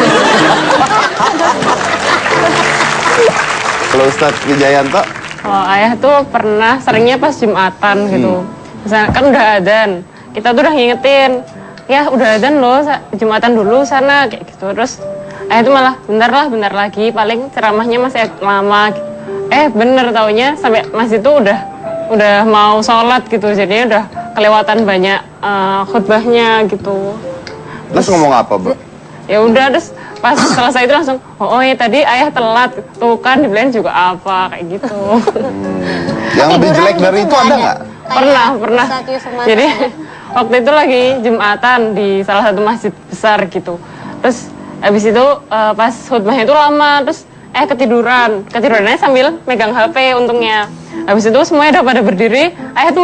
Kalau Ustadz Wijayanto, Kalau ayah tuh pernah seringnya pas Jumatan gitu. Misalnya kan udah adzan, kita tuh udah ngingetin, ya udah adzan loh, Jumatan dulu sana kayak gitu. Terus ayah tuh malah bentar lagi, paling ceramahnya masih lama. Bener taunya sampai masih tuh udah mau sholat gitu, jadinya udah kelewatan banyak khutbahnya gitu. terus ngomong apa, Bro? Ya udah, terus pas selesai itu langsung oh ya tadi ayah telat tuh kan dibilang juga apa kayak gitu. Yang lebih Tiduran jelek dari gitu itu ada nggak? pernah Ustadz Yusuf Mansur. Jadi waktu itu lagi Jumatan di salah satu masjid besar gitu, terus habis itu pas khutbahnya itu lama, terus ketidurannya sambil megang HP untungnya. Habis itu semuanya udah pada berdiri, ayah tuh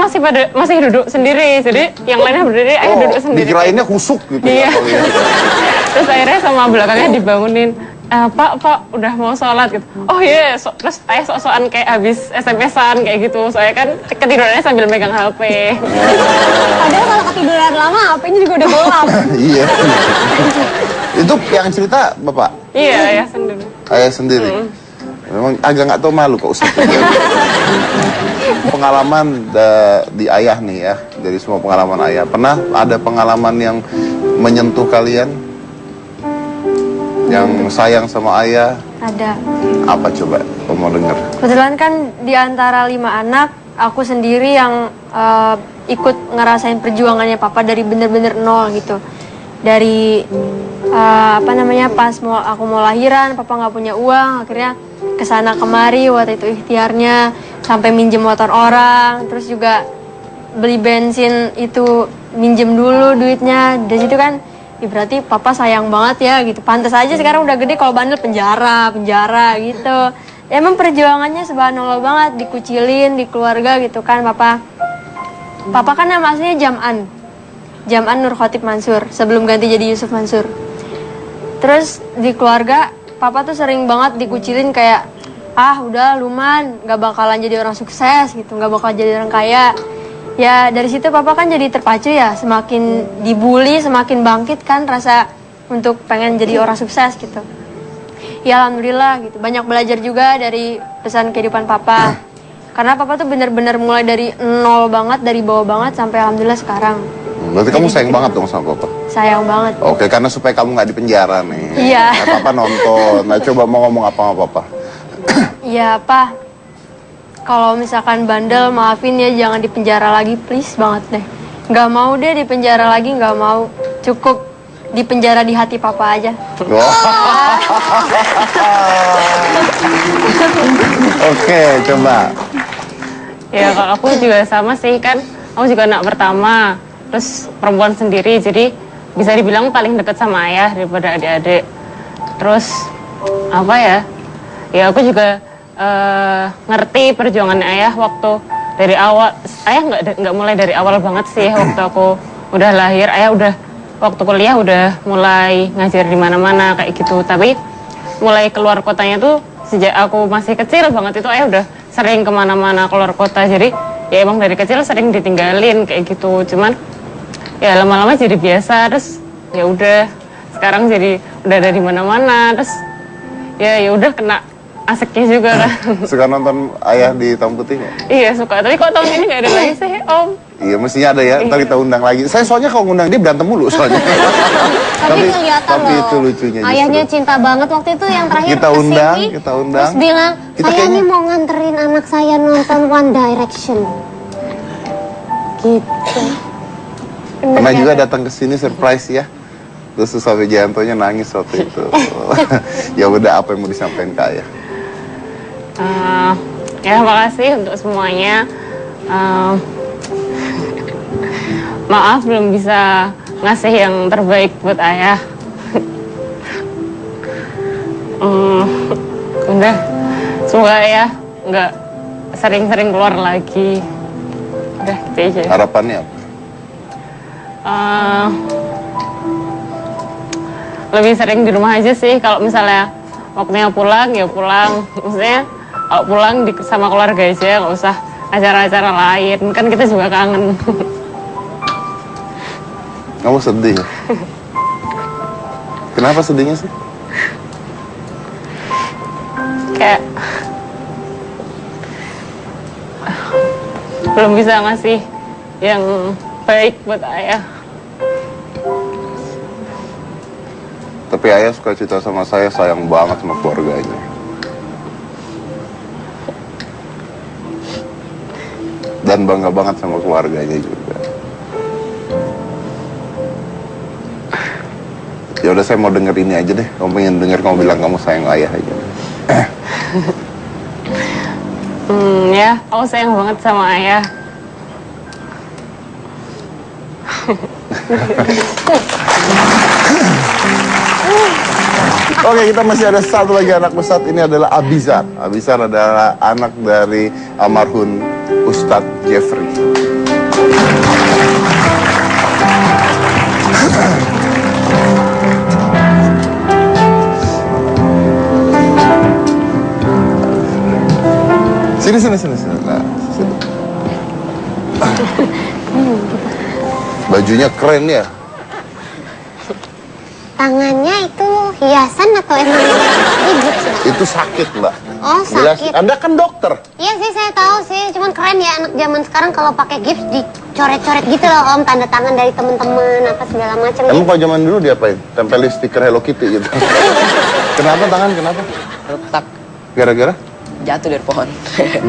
masih duduk sendiri, jadi yang lainnya berdiri, ayah duduk sendiri. Dikirainnya kusuk gitu Iya. ya. kalau gitu. Terus akhirnya sama belakangnya dibangunin, Pak udah mau sholat gitu. Oh iya, terus ayah sok-sokan kayak habis SMS-an kayak gitu, soalnya kan ketidurannya sambil megang HP. Padahal kalau ketiduran lama HP-nya juga udah gelap. Iya. Itu yang cerita Bapak? Iya, ayah sendiri. Ayah sendiri. Memang agak nggak tahu malu kok Ustadz. Pengalaman di ayah nih ya, dari semua pengalaman ayah. Pernah ada pengalaman yang menyentuh kalian? Yang sayang sama ayah? Ada. Apa coba? Kamu mau denger? Kebetulan kan di antara 5 anak, aku sendiri yang ikut ngerasain perjuangannya papa dari bener-bener nol gitu. Dari pas aku mau lahiran, papa nggak punya uang, akhirnya kesana kemari waktu itu ikhtiarnya sampai minjem motor orang, terus juga beli bensin itu minjem dulu duitnya. Dari situ kan, ya berarti papa sayang banget ya gitu. Pantas aja sekarang udah gede kalau bandel penjara gitu. Ya, emang perjuangannya subhanallah banget, dikucilin di keluarga gitu kan papa. Papa kan nama aslinya Jam'an Nur Khotib Mansur, sebelum ganti jadi Yusuf Mansur. Terus di keluarga, papa tuh sering banget dikucilin kayak, udah luman, gak bakalan jadi orang sukses gitu, gak bakal jadi orang kaya. Ya dari situ papa kan jadi terpacu ya, semakin dibully, semakin bangkit kan rasa untuk pengen jadi orang sukses gitu. Ya alhamdulillah gitu, banyak belajar juga dari pesan kehidupan papa. Karena papa tuh bener-bener mulai dari nol banget, dari bawah banget sampai alhamdulillah sekarang. Berarti kamu sayang banget dong sama papa? Sayang banget. Oke, karena supaya kamu nggak di penjara nih. Iya. Papa nonton. Nah, coba mau ngomong apa sama papa? Iya, Pa. Kalau misalkan bandel, maafin ya, jangan di penjara lagi, please banget deh. Nggak mau deh di penjara lagi, nggak mau. Cukup di penjara di hati papa aja. Oke, coba. Ya kalau aku juga sama sih kan, aku juga anak pertama, terus perempuan sendiri, jadi bisa dibilang paling dekat sama ayah daripada adik-adik. Terus apa ya? Ya aku juga ngerti perjuangan ayah waktu dari awal. Ayah nggak mulai dari awal banget sih waktu aku udah lahir. Ayah udah waktu kuliah udah mulai ngajar di mana-mana kayak gitu. Tapi mulai keluar kotanya tuh sejak aku masih kecil banget itu ayah udah sering kemana-mana keluar kota. Jadi ya emang dari kecil sering ditinggalin kayak gitu. Cuman ya lama-lama jadi biasa, terus ya udah sekarang jadi udah ada di mana-mana, terus ya udah kena aseknya juga kan. Suka nonton ayah di Hitam Putih nggak? Iya suka, tapi kok tahun ini nggak ada lagi sih Om? Iya mestinya ada ya, ntar kita undang lagi. Saya soalnya kalau ngundang dia berantem mulu soalnya. Tapi kelihatan tapi loh, itu lucunya justru. ayahnya cinta banget waktu itu yang terakhir Kita undang, kesini, kita undang. terus bilang, Kita saya kayaknya- nih mau nganterin anak saya nonton One Direction. Gitu. Pernah juga datang ke sini surprise ya. Terus Susah Wijayantonya nangis waktu itu. Ya udah, apa yang mau disampaikan ke ayah? Ya makasih untuk semuanya. Maaf belum bisa ngasih yang terbaik buat ayah. Udah, semoga ayah nggak sering-sering keluar lagi. Udah gitu aja. Harapannya apa? Lebih sering di rumah aja sih. Kalau misalnya waktunya pulang ya pulang. Maksudnya kalau pulang sama keluarga aja, nggak usah acara-acara lain. Kan kita juga kangen. Kamu sedih ya? Kenapa sedihnya sih? Kayak belum bisa ngasih yang baik buat ayah. Tapi ayah suka cerita sama saya, sayang banget sama keluarganya. Dan bangga banget sama keluarganya juga. Ya udah, saya mau denger ini aja deh. Kamu pengen denger kamu bilang kamu sayang ayah aja. Ya, aku sayang banget sama ayah. Oke, kita masih ada satu lagi anak Ustadz. Ini adalah Abizar. Abizar adalah anak dari almarhum Ustadz Jeffrey. Sini. Nah, sini. Bajunya keren ya. Tangannya itu hiasan atau emang ribut sih? Itu sakit, Mbak. Oh, Jelasin. sakit. Anda kan dokter. Iya sih, saya tahu sih. Cuman keren ya anak zaman sekarang kalau pakai gips dicoret-coret gitu loh, Om. Tanda tangan dari temen-temen, apa segala macam. Emang kalau zaman dulu diapain? Tempelin stiker Hello Kitty gitu. Kenapa tangan? Kenapa? Retak, Gara-gara? jatuh dari pohon.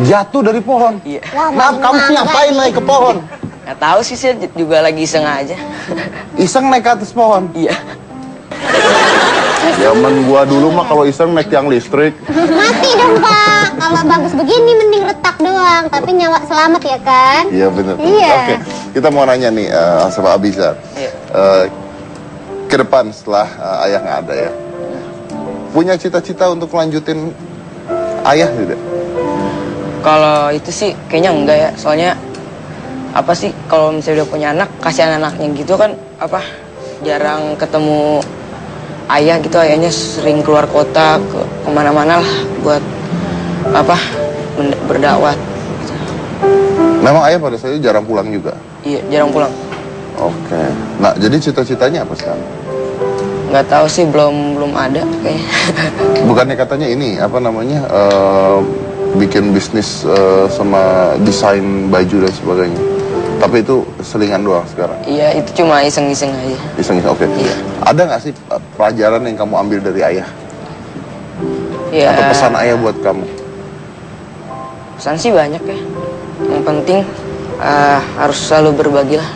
Jatuh dari pohon. Iya. Wah, Nah, kamu mangga ngapain nih. naik ke pohon? Nggak tahu sih, saya juga lagi iseng aja. Iseng naik ke atas pohon. Iya. Zaman gua dulu mah kalau iseng naik tiang listrik. Mati dong, Pak. Kalau bagus begini mending retak doang, tapi nyawa selamat ya kan? Iya benar. Iya. Oke, kita mau nanya nih sama Abizar. Iya. Ke depan setelah ayah nggak ada ya, punya cita-cita untuk lanjutin ayah tidak? Kalau itu sih kayaknya enggak ya. Soalnya apa sih kalau misalnya udah punya anak, kasihan anaknya gitu kan apa jarang ketemu ayah gitu. Ayahnya sering keluar kota kemana-mana lah buat apa berdakwah. Memang ayah pada saat itu jarang pulang juga. Iya, jarang pulang. Oke. Nah, jadi cita-citanya apa sekarang? Nggak tahu sih, belum ada kayaknya. Bukannya katanya ini apa namanya bikin bisnis sama desain baju dan sebagainya. Tapi itu selingan doang sekarang. Iya, itu cuma iseng-iseng aja. Iseng-iseng. Oke. Iya. Ada nggak sih pelajaran yang kamu ambil dari ayah? Iya. Atau pesan ayah buat kamu? Pesan sih banyak ya. Yang penting harus selalu berbagi lah.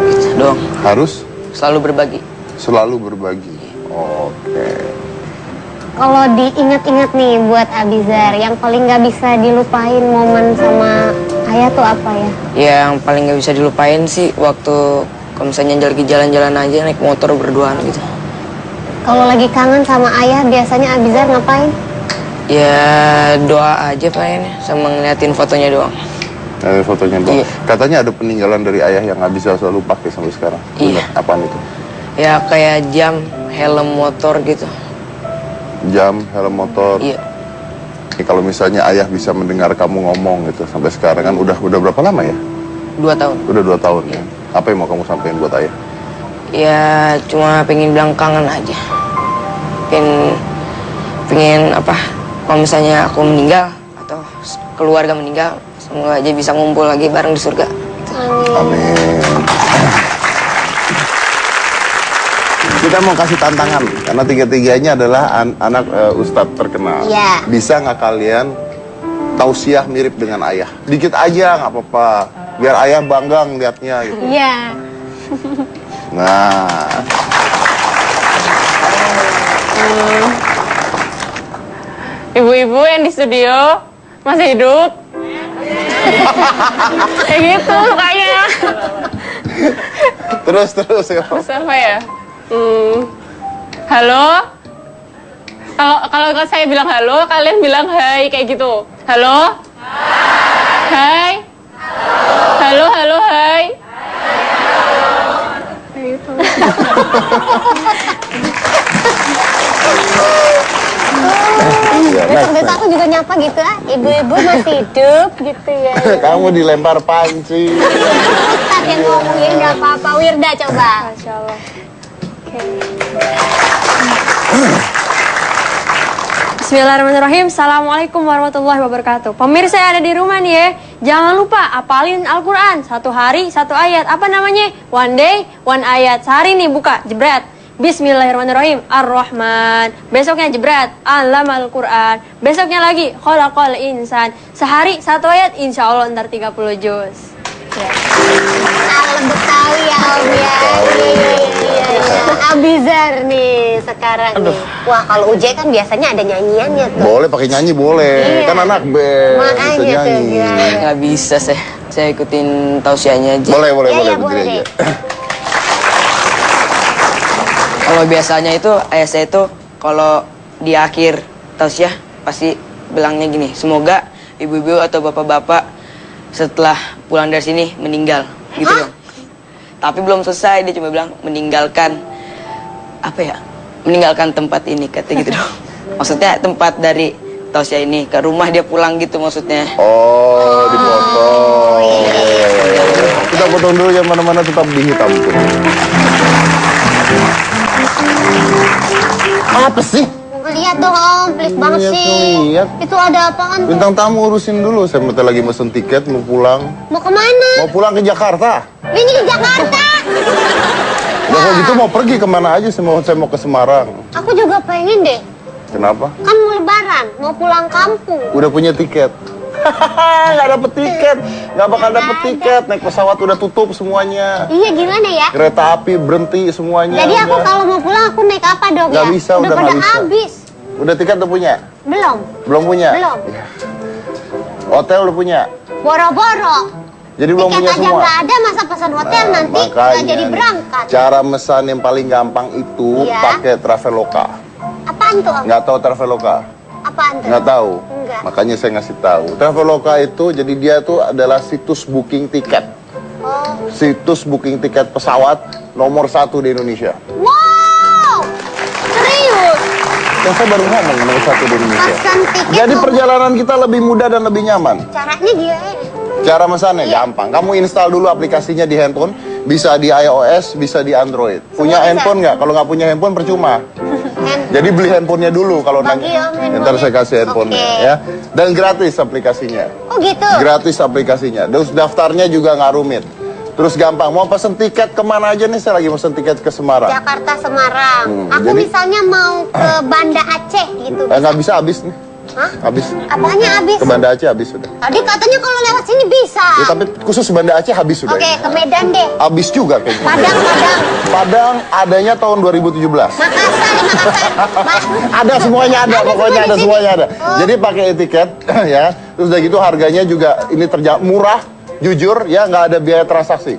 Gitu doang. Harus Selalu berbagi. selalu berbagi. Oke. Kalau diingat-ingat nih buat Abizar, yang paling nggak bisa dilupain momen sama ayah tuh apa ya? Yang paling nggak bisa dilupain sih waktu kalau misalnya lagi jalan-jalan aja naik motor berduaan gitu. Kalau lagi kangen sama ayah, biasanya Abizar ngapain? Ya doa aja pengennya sama ngeliatin fotonya doang. Dari fotonya doang. Iya. Katanya ada peninggalan dari ayah yang nggak bisa selalu pakai sampai sekarang. Iya. Bener? Apaan itu? Ya kayak jam, helm motor gitu. Jam, helm motor. Iya. Ini kalau misalnya ayah bisa mendengar kamu ngomong gitu sampai sekarang kan udah berapa lama ya? 2 tahun. Udah 2 tahun ya. Apa yang mau kamu sampaikan buat ayah? Ya cuma pengen bilang kangen aja. Pengen apa? Kalau misalnya aku meninggal atau keluarga meninggal, semoga aja bisa ngumpul lagi bareng di surga. Amin. Kita mau kasih tantangan karena tiga-tiganya adalah anak ustadz terkenal. Iya. Bisa nggak kalian tausiah mirip dengan ayah? Dikit aja nggak apa-apa. Biar ayah bangga ngeliatnya gitu. Iya. Nah, Ibu-ibu yang di studio masih hidup? Kayak gitu mukanya. terus ya. Terus apa ya? Halo? Kalau saya bilang halo, kalian bilang hai kayak gitu. Halo? Hai? Halo, hai. Kayak gitu. Ya, next, Besok aku juga nyapa gitu ah, ibu-ibu masih hidup gitu ya. Kamu dilempar panci. Ustadz yang ngomongin nggak apa-apa, Wirda coba. Masya Allah. Bismillahirrahmanirrahim. Assalamualaikum warahmatullahi wabarakatuh. Pemirsa yang ada di rumah nih ya, jangan lupa apalin Al-Quran. 1 hari 1 ayat. Apa namanya? One day, one ayat. Sehari nih buka, jebret. Bismillahirrahmanirrahim. Ar-Rahman. Besoknya jebret. Allamal Quran. Besoknya lagi khalaqal insan. Sehari 1 ayat, insya Allah ntar 30 juz. Ya. Alam Betawi ya Om ya. Iya. Abizar nih sekarang nih. Wah kalau Uje kan biasanya ada nyanyiannya tuh. Boleh pakai nyanyi boleh. Iya. Kan anak band bisa Makanya tuh, nyanyi. gila. Nggak bisa saya ikutin tausiahnya aja. Boleh, Iya, begini boleh aja. deh. Kalau biasanya itu ayah saya itu kalau di akhir tausiah pasti bilangnya gini, semoga ibu-ibu atau bapak-bapak setelah pulang dari sini meninggal, gitu dong. Tapi belum selesai, dia cuma bilang meninggalkan apa ya? Meninggalkan tempat ini, kata gitu dong. Maksudnya tempat dari tausiah ini ke rumah dia pulang gitu maksudnya. Oh, dipotong. Iya. Kita potong dulu yang mana-mana tetap dihitamkan. Apa sih? Lihat dong Om, please banget Lihat sih. dong, lihat. Itu ada apaan tuh? Bintang tamu urusin dulu. Saya bentar lagi mesen tiket mau pulang. Mau kemana? Mau pulang ke Jakarta. Ini ke Jakarta. Ya kalau gitu mau pergi kemana aja? Saya mau ke Semarang. Aku juga pengen deh. Kenapa? Kan mau lebaran, mau pulang kampung. Udah punya tiket. Nggak dapet tiket, nggak bakal dapet tiket. Naik pesawat udah tutup semuanya. Iya gimana ya? Kereta api berhenti semuanya. Jadi aku udah. kalau mau pulang aku naik apa dong Nggak ya? bisa, udah pada nggak bisa. habis. Udah tiket udah punya? Belum. Belum punya? Belum. Ya. Hotel udah punya? Boro-boro. Jadi belum Tiket punya aja semua? nggak ada, masa pesan hotel nanti nggak jadi nih, berangkat. cara mesan yang paling gampang itu Iya. pakai Traveloka. Apaan tuh Om? Nggak tahu Traveloka? Apaan tuh? Nggak tahu? Enggak. Makanya saya ngasih tahu. Traveloka itu jadi dia tuh adalah situs booking tiket. Oh. Situs booking tiket pesawat nomor 1 di Indonesia. Wow! Serius? Yang saya baru ngomong nomor 1 di Indonesia. Pesan tiket Jadi nomor- perjalanan kita lebih mudah dan lebih nyaman. Caranya gimana? Cara mesannya Iya. gampang. Kamu install dulu aplikasinya di handphone, bisa di iOS, bisa di Android. Punya bisa. handphone nggak? Kalau nggak punya handphone percuma. Hand- Jadi beli handphonenya dulu kalau Bagi nanya. Om handphonenya. Ntar saya kasih handphonenya Oke. ya. Dan gratis aplikasinya. Oh gitu? Gratis aplikasinya. Terus daftarnya juga nggak rumit. Terus gampang. Mau pesen tiket kemana aja nih? Saya lagi pesen tiket ke Semarang. Jakarta Semarang. Aku jadi- misalnya mau ke Banda Aceh gitu. Nggak bisa habis nih. Hah? Habis. Apanya habis? Ke Banda Aceh habis sudah. Tadi katanya kalau lewat sini bisa. Ya, tapi khusus Banda Aceh habis sudah. Oke, ini. ke Medan deh. Habis juga kayaknya. Padang, Padang. Padang adanya tahun 2017. Makassar, di Makassar. Ada semuanya ada, Ada pokoknya semua ada di sini. semuanya ada. Oh. Jadi pakai tiket ya. Terus udah gitu harganya juga ini murah, jujur ya, nggak ada biaya transaksi.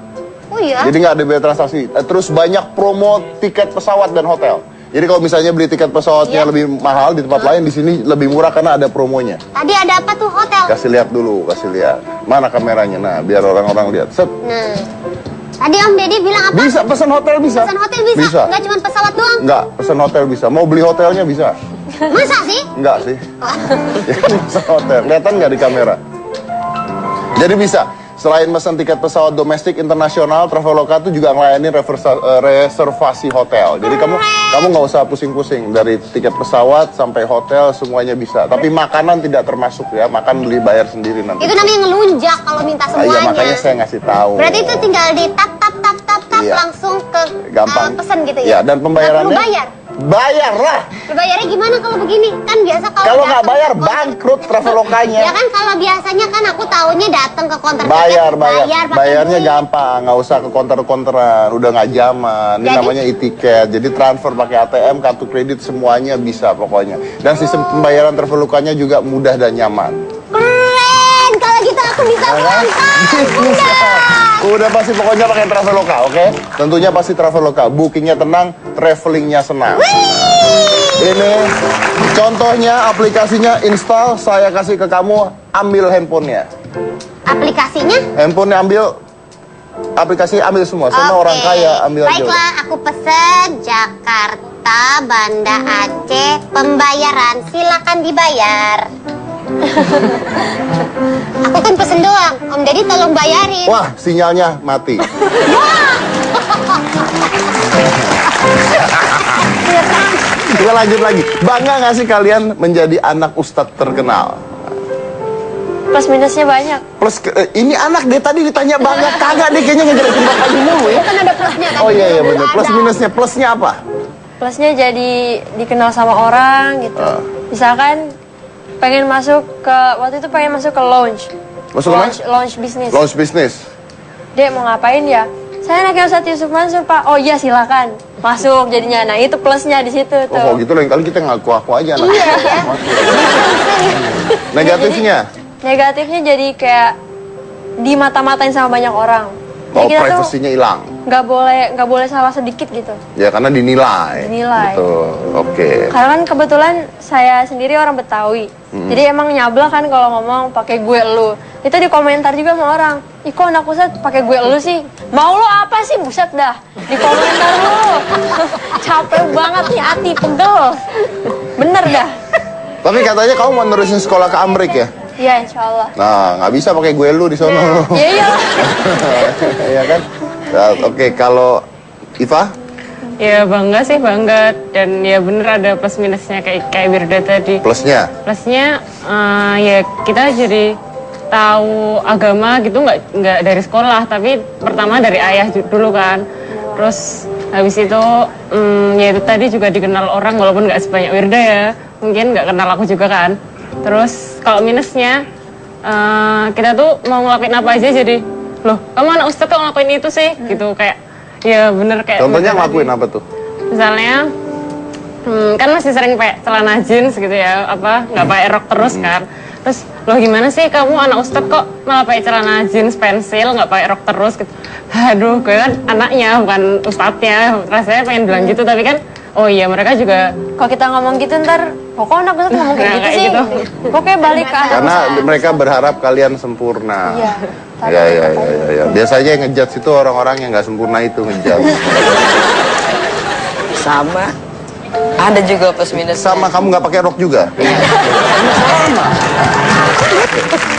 Oh iya? Jadi nggak ada biaya transaksi. Terus banyak promo tiket pesawat dan hotel. Jadi kalau misalnya beli tiket pesawatnya Iya. lebih mahal di tempat lain, di sini lebih murah karena ada promonya. Tadi ada apa tuh hotel? Kasih lihat dulu, kasih lihat. Mana kameranya? Nah, biar orang-orang lihat. Set. Nah. Tadi Om Deddy bilang apa? Bisa pesan hotel bisa. Pesan hotel bisa? Bisa. Nggak cuma pesawat doang? Nggak, pesan hotel bisa. Mau beli hotelnya bisa. Masa sih? Enggak sih. Ya, pesan hotel. Kelihatan nggak di kamera? Jadi bisa. Selain pesan tiket pesawat domestik internasional, Traveloka itu juga ngelayanin reservasi hotel. Jadi kamu nggak usah pusing-pusing dari tiket pesawat sampai hotel semuanya bisa. Tapi makanan tidak termasuk ya. Makan beli bayar sendiri nanti. Itu namanya ngelunjak kalau minta Ah, iya, semuanya. makanya saya ngasih tahu. Berarti itu tinggal di tap Iya. langsung ke Gampang. pesan gitu Ya, ya? dan pembayarannya? Nggak perlu bayar? Bayar lah. Bayarnya gimana kalau begini? Kan biasa Kalau nggak datang bayar ke counter- bangkrut Travelokanya. Ya kan kalau biasanya kan aku taunya datang ke counter Bayar, tiket, pakai bayarnya duit. gampang, nggak usah ke counter-counteran, udah nggak zaman. Ini Jadi? namanya e-tiket, jadi transfer pakai ATM, kartu kredit semuanya bisa pokoknya. Dan sistem pembayaran Travelokanya juga mudah dan nyaman. Keren, kalau gitu aku bisa berangkat. Bisa. Udah pasti pokoknya pakai Traveloka, oke? Tentunya pasti Traveloka. Bookingnya tenang, travelingnya senang. Ini contohnya aplikasinya install, saya kasih ke kamu, ambil handphonenya. Aplikasinya? Handphonenya ambil, aplikasi ambil semua. Semua Oke. orang kaya ambil aja. Baiklah, aku pesen Jakarta, Banda Aceh, pembayaran. Silakan dibayar. Aku kan pesen doang. Om Deddy tolong bayarin. Wah, sinyalnya mati. Kita lanjut lagi. Bangga nggak sih kalian menjadi anak ustadz terkenal? Plus minusnya banyak. Plus ini anak deh tadi ditanya bangga kagak deh kayaknya ngejelekin bapaknya mulu ya. Kan ada plusnya tadi. Oh iya iya benar. Ada. Plus minusnya, plusnya apa? Plusnya jadi dikenal sama orang gitu. Ah. Misalkan pengen masuk ke, waktu itu pengen masuk ke lounge. Masuk ke mana? Lounge bisnis. Launch bisnis. Dek mau ngapain ya? Saya anaknya Ustadz Yusuf Mansur Pak. Oh iya silakan. Masuk jadinya. Nah itu plusnya di situ Oh tuh. kalau gitu lain kali kita ngaku-ngaku aja anak. Iya, ya. Negatifnya? Negatifnya jadi kayak dimata-matain sama banyak orang. Oh Jadi kita tuh privasinya hilang. nggak boleh salah sedikit gitu. Ya karena dinilai. Dinilai. Betul. Oke. Karena kan kebetulan saya sendiri orang Betawi. Jadi emang nyablak kan kalau ngomong pakai gue lu. Itu di komentar juga sama orang. Ih kok anak Ustadz pakai gue lu sih? Mau lo apa sih? Buset dah. Di komentar lu. Capek banget nih hati pegel. Bener dah. Tapi katanya kamu mau nerusin sekolah ke Amrik ya? Iya insya Allah. Nah, nggak bisa pakai gue lu di sono. Iya iyalah. Iya kan? Nah, oke, kalau Iva, ya bangga sih, bangga. Dan ya bener ada plus minusnya kayak Wirda tadi. Plusnya? Plusnya ya kita jadi tahu agama gitu, nggak dari sekolah, tapi pertama dari ayah dulu kan. Terus habis itu ya itu tadi juga dikenal orang walaupun nggak sebanyak Wirda ya, mungkin nggak kenal aku juga kan. Terus kalau minusnya kita tuh mau ngelakuin apa aja jadi loh kamu anak ustadz kok ngelakuin itu sih gitu, kayak ya bener kayak Contohnya ngelakuin apa tuh? misalnya kan masih sering pakai celana jeans gitu ya, apa nggak pakai rok terus kan. Terus loh gimana sih kamu anak ustadz kok malah pakai celana jeans pensil nggak pakai rok terus gitu. Aduh gue kan anaknya bukan ustadznya, rasanya pengen bilang gitu tapi kan oh iya mereka juga Kalau kita ngomong gitu ntar, kok anak ustad ngomong kayak Nah, gitu kayak sih? gitu. Pokoknya balik ke anak Karena ustad. mereka berharap kalian sempurna. Iya. Ya. Biasanya yang ngejudge itu orang-orang yang nggak sempurna itu ngejudge. Sama. Ada juga plus minus. Sama kamu nggak pakai rok juga. Sama.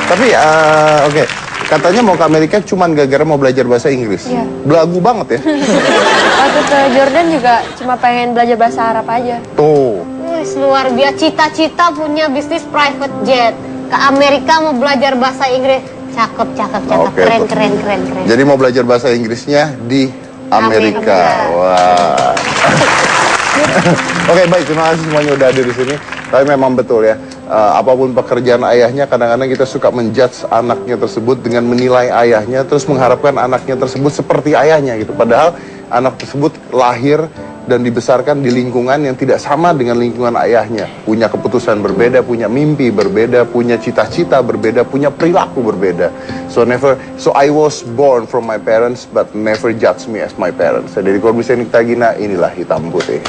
Tapi oke. Katanya mau ke Amerika cuman gara-gara mau belajar bahasa Inggris. Iya. Belagu banget ya. Waktu ke Jordan juga cuma pengen belajar bahasa Arab aja. Tuh. Wih, luar biasa, cita-cita punya bisnis private jet. Ke Amerika mau belajar bahasa Inggris. Cakep. Oke, Keren. tuh. Jadi mau belajar bahasa Inggrisnya di Amerika. Wah. Oke, baik, terima kasih semuanya udah hadir di sini. Tapi memang betul ya, apapun pekerjaan ayahnya, kadang-kadang kita suka menjudge anaknya tersebut dengan menilai ayahnya, terus mengharapkan anaknya tersebut seperti ayahnya gitu. Padahal anak tersebut lahir dan dibesarkan di lingkungan yang tidak sama dengan lingkungan ayahnya. Punya keputusan berbeda, punya mimpi berbeda, punya cita-cita berbeda, punya perilaku berbeda. So I was born from my parents, but never judge me as my parents. Saya dari Korbis Nikita Gina, inilah Hitam Putih.